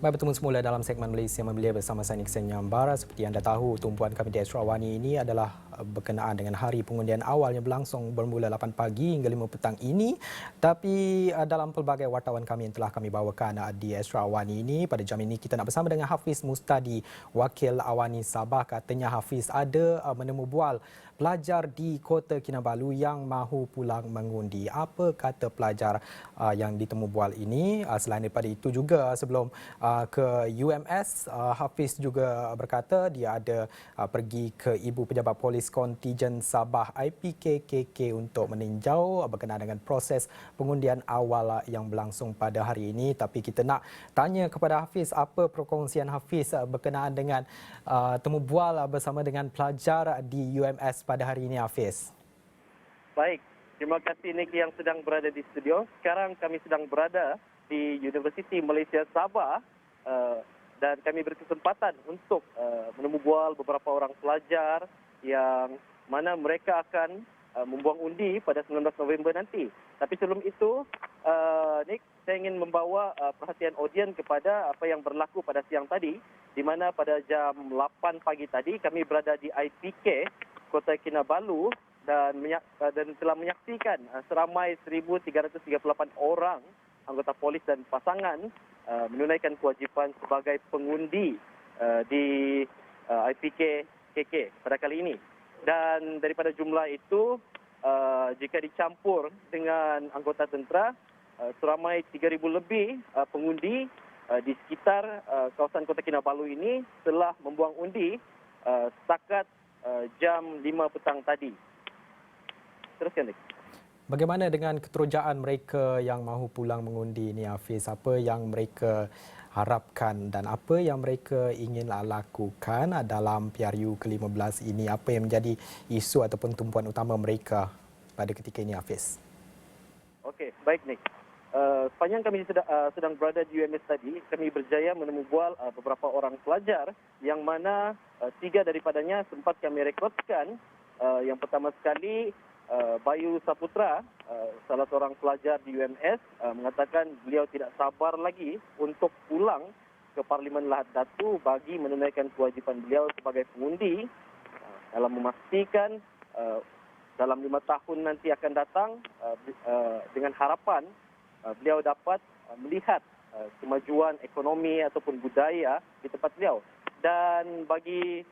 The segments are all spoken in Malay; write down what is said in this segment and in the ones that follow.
Baik, bertemu semula dalam segmen Malaysia Membelia bersama saya Nixon Nyambara. Seperti anda tahu, tumpuan kami di Astro Awani ini adalah berkenaan dengan hari pengundian awal yang berlangsung bermula 8 pagi hingga 5 petang ini. Tapi dalam pelbagai wartawan kami yang telah kami bawakan di Astro Awani ini, pada jam ini kita nak bersama dengan Hafiz Mustadi, Wakil Awani Sabah. Katanya Hafiz ada menemu bual pelajar di Kota Kinabalu yang mahu pulang mengundi. Apa kata pelajar yang ditemu bual ini? Selain daripada itu juga, sebelum ke UMS, Hafiz juga berkata dia ada pergi ke Ibu Pejabat Polis Kontijen Sabah IPKKK untuk meninjau berkenaan dengan proses pengundian awal yang berlangsung pada hari ini. Tapi kita nak tanya kepada Hafiz, apa perkongsian Hafiz berkenaan dengan temu bual bersama dengan pelajar di UMS pada hari ini, Hafiz? Baik, terima kasih Nick yang sedang berada di studio. Sekarang kami sedang berada di Universiti Malaysia Sabah dan kami berkesempatan untuk menemu bual beberapa orang pelajar yang mana mereka akan membuang undi pada 19 November nanti. Tapi sebelum itu, Nick, saya ingin membawa perhatian audien kepada apa yang berlaku pada siang tadi, di mana pada jam 8 pagi tadi kami berada di IPK Kota Kinabalu dan telah menyaksikan seramai 1,338 orang anggota polis dan pasangan menunaikan kewajipan sebagai pengundi di IPK KK pada kali ini. Dan daripada jumlah itu, jika dicampur dengan anggota tentera, seramai 3,000 lebih pengundi di sekitar kawasan Kota Kinabalu ini telah membuang undi setakat jam 5 petang tadi. Teruskan, Dik. Bagaimana dengan keterujaan mereka yang mahu pulang mengundi ini, Hafiz? Apa yang mereka harapkan dan apa yang mereka ingin lakukan dalam PRU ke-15 ini? Apa yang menjadi isu ataupun tumpuan utama mereka pada ketika ini, Hafiz? Okey, baik Nick. Sepanjang kami sedang berada di UMS tadi, kami berjaya menemu bual beberapa orang pelajar yang mana 3 daripadanya sempat kami rekodkan. Yang pertama sekali, Bayu Saputra, salah seorang pelajar di UMS, mengatakan beliau tidak sabar lagi untuk pulang ke Parlimen Lahad Datu bagi menunaikan kewajipan beliau sebagai pengundi dalam memastikan dalam 5 tahun nanti akan datang dengan harapan beliau dapat melihat kemajuan ekonomi ataupun budaya di tempat beliau. Dan bagi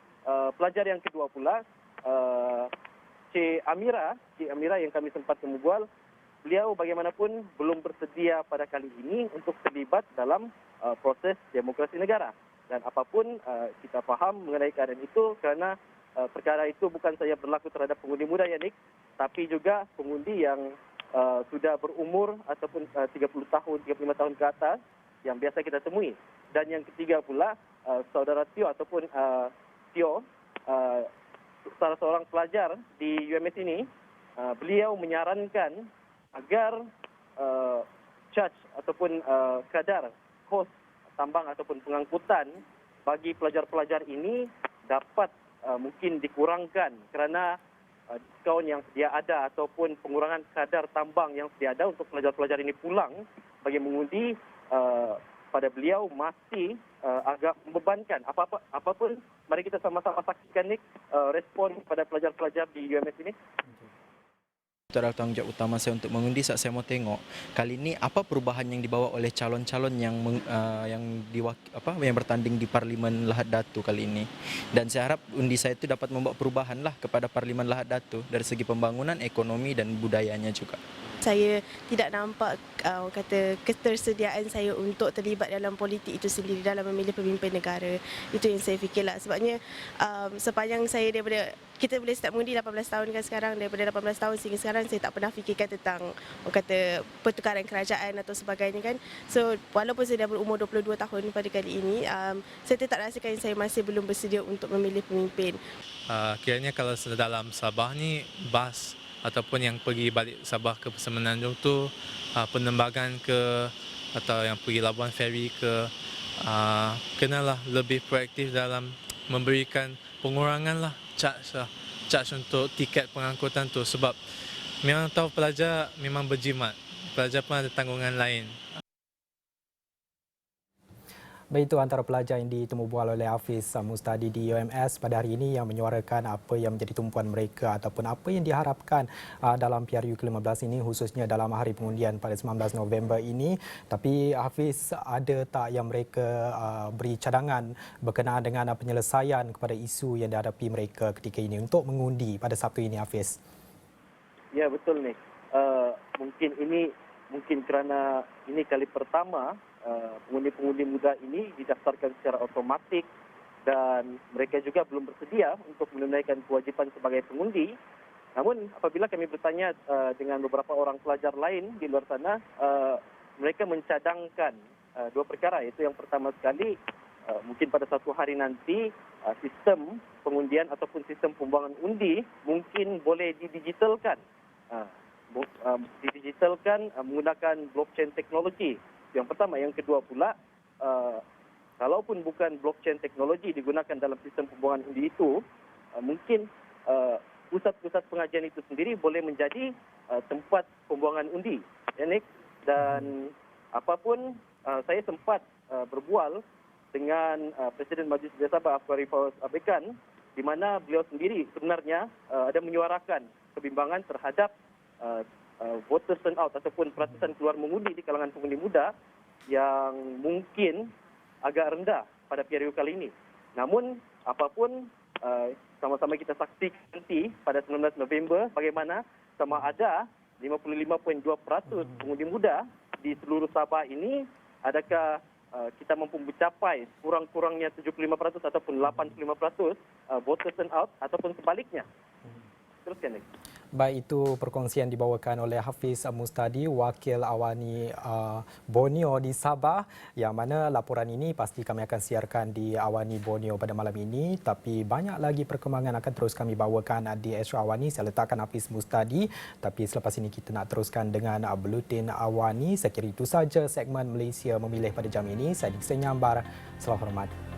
pelajar yang kedua pula, Cik Amira yang kami sempat temu bual, beliau bagaimanapun belum bersedia pada kali ini untuk terlibat dalam proses demokrasi negara. Dan apapun kita faham mengenai keadaan itu, kerana perkara itu bukan saja berlaku terhadap pengundi muda, ya Nick, tapi juga pengundi yang sudah berumur ataupun 30 tahun, 35 tahun ke atas yang biasa kita temui. Dan yang ketiga pula, saudara Tio ataupun Tio, salah seorang pelajar di UMS ini, beliau menyarankan agar charge ataupun kadar kos tambang ataupun pengangkutan bagi pelajar-pelajar ini dapat mungkin dikurangkan kerana diskaun yang sedia ada ataupun pengurangan kadar tambang yang sedia ada untuk pelajar-pelajar ini pulang bagi mengundi pada beliau masih agak membebankan. Apapun, mari kita sama-sama saksikan Nick respon kepada pelajar-pelajar di UMS ini. Itu adalah tanggungjawab utama saya untuk mengundi. Saat saya mau tengok kali ini apa perubahan yang dibawa oleh calon-calon yang bertanding di Parlimen Lahad Datu kali ini. Dan saya harap undi saya itu dapat membawa perubahan lah kepada Parlimen Lahad Datu dari segi pembangunan, ekonomi dan budayanya juga. Saya tidak nampak ketersediaan saya untuk terlibat dalam politik itu sendiri dalam memilih pemimpin negara. Itu yang saya fikirlah. Sebabnya sepanjang saya kita boleh start mengundi 18 tahun kan sekarang, daripada 18 tahun sehingga sekarang saya tak pernah fikirkan tentang pertukaran kerajaan atau sebagainya kan. So walaupun saya dah berumur 22 tahun pada kali ini, saya tetap rasakan saya masih belum bersedia untuk memilih pemimpin. Kiranya kalau dalam Sabah ni bas ataupun yang pergi balik Sabah ke Semenanjung tu penembagan ke atau yang pergi Labuan Ferry ke kenalah lebih proaktif dalam memberikan pengurangan lah charge untuk tiket pengangkutan tu, sebab memang tahu pelajar memang berjimat, pelajar pun ada tanggungan lain. Baik, itu antara pelajar yang ditemu bual oleh Hafiz Mustadi di UMS pada hari ini yang menyuarakan apa yang menjadi tumpuan mereka ataupun apa yang diharapkan dalam PRU ke-15 ini, khususnya dalam hari pengundian pada 19 November ini. Tapi Hafiz, ada tak yang mereka beri cadangan berkenaan dengan penyelesaian kepada isu yang dihadapi mereka ketika ini untuk mengundi pada Sabtu ini, Hafiz? Ya, betul nih. Mungkin kerana ini kali pertama pengundi-pengundi muda ini didaftarkan secara otomatik dan mereka juga belum bersedia untuk menunaikan kewajipan sebagai pengundi. Namun apabila kami bertanya dengan beberapa orang pelajar lain di luar sana, mereka mencadangkan dua perkara, iaitu yang pertama sekali mungkin pada satu hari nanti sistem pengundian ataupun sistem pembuangan undi mungkin boleh didigitalkan. Menggunakan blockchain teknologi. Yang pertama. Yang kedua pula, kalaupun bukan blockchain teknologi digunakan dalam sistem pembuangan undi itu, mungkin pusat-pusat pengajian itu sendiri boleh menjadi tempat pembuangan undi. Ya, Nick? Dan apapun, saya sempat berbual dengan Presiden Majlis Belia Sabah Afkari Fawaz Abekan, di mana beliau sendiri sebenarnya ada menyuarakan kebimbangan terhadap voters turnout ataupun peratusan keluar mengundi di kalangan pengundi muda yang mungkin agak rendah pada PRU kali ini. Namun apapun, sama-sama kita saksikan nanti pada 19 November bagaimana sama ada 55.2% pengundi muda di seluruh Sabah ini, adakah kita mampu mencapai kurang-kurangnya 75% ataupun 85% voters turnout ataupun sebaliknya. Teruskan, Nick. Baik, itu perkongsian dibawakan oleh Hafiz Mustadi, Wakil Awani Borneo di Sabah, yang mana laporan ini pasti kami akan siarkan di Awani Borneo pada malam ini. Tapi banyak lagi perkembangan akan terus kami bawakan di Astro Awani. Saya letakkan Hafiz Mustadi. Tapi selepas ini kita nak teruskan dengan Buletin Awani. Saya kira itu saja segmen Malaysia Memilih pada jam ini. Saya Diksen Nyambar. Selamat hormat.